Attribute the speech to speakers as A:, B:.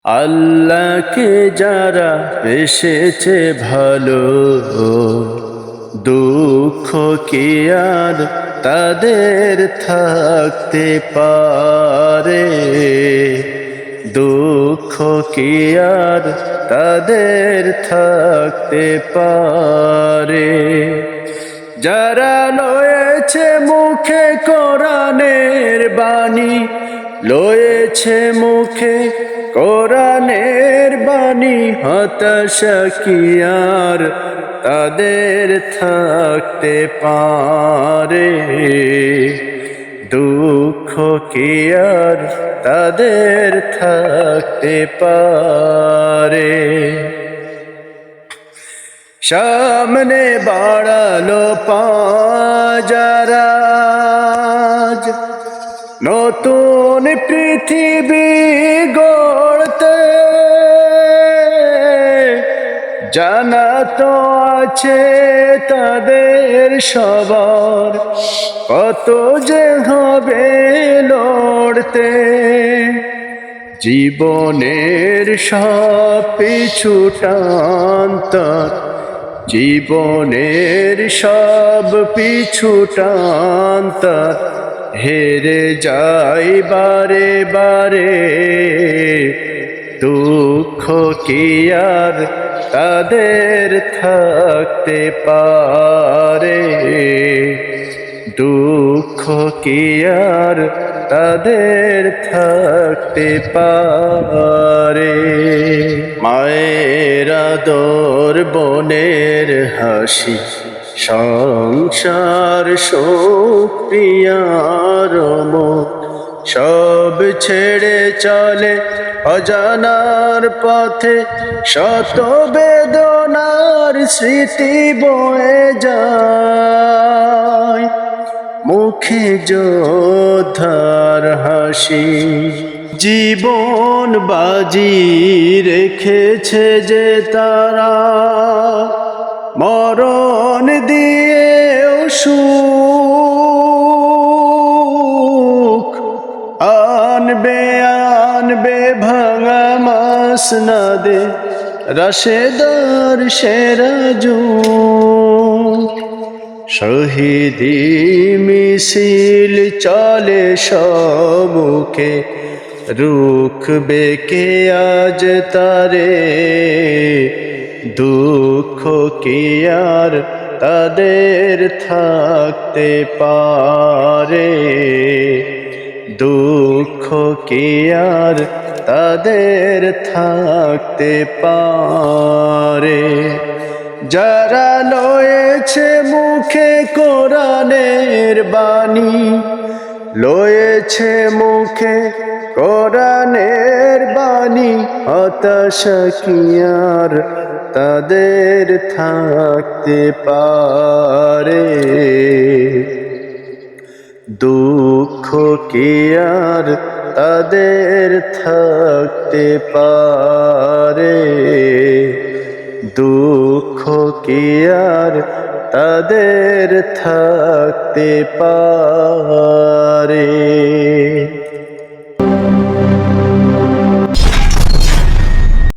A: আল্লাহকে যারা বেসেছে ভালো, দুঃখ কি আর তাদের থাকতে পারে? দুঃখ কি আর তাদের থাকতে পারে? যারা লয়েছে মুখে কোরআনের বাণী, লয়েছে মুখে কোরআনের বাণী, হতাশা কি আর তাদের থাকতে পারে? দুঃখ কি আর তাদের থাকতে পারে? সামনে বাড়ালো পাঁজারা, নতুন পৃথিবী গড়তে, জানা তো আছে তাদের সবার কত যে হবে লড়তে। জীবনের সব পিছু টানতার, জীবনের সব পিছু টানতার, হেরে যাই বারে বারে। দুঃখ কি আর তাদের থাকতে পারে? দুঃখ কি আর তাদের থাকতে পারে? মায়ের আদর, বোনের হাসি, সংসার শোক প্রিয়ার মন, সব ছেড়ে চলে অজানার পথে, শত বেদনার স্মৃতি বয়ে যায়, মুখে যোদ্ধার হাসি। জীবন বাজি রেখেছে যে তারা, মরণ দিয়েও সুখ আনবে আনবে ভাঙা মাসনাদে, রাশেদার সেরাজুন। শহীদি মিছিল চলে সম্মুখে, রুখবে কে আজ তারে? দুঃখ কি আর তাদের থাকতে পারে? দুঃখ কি আর তাদের থাকতে পারে? যারা লয়েছে মুখে কোরআনের বাণী, লয়েছে মুখে কোরআনের বাণী, হতাশা কি আর তাদের থাকতে পারে? দুঃখ কি আর তাদের থাকতে পারে? দুঃখ কি আর তাদের থাকতে পারে?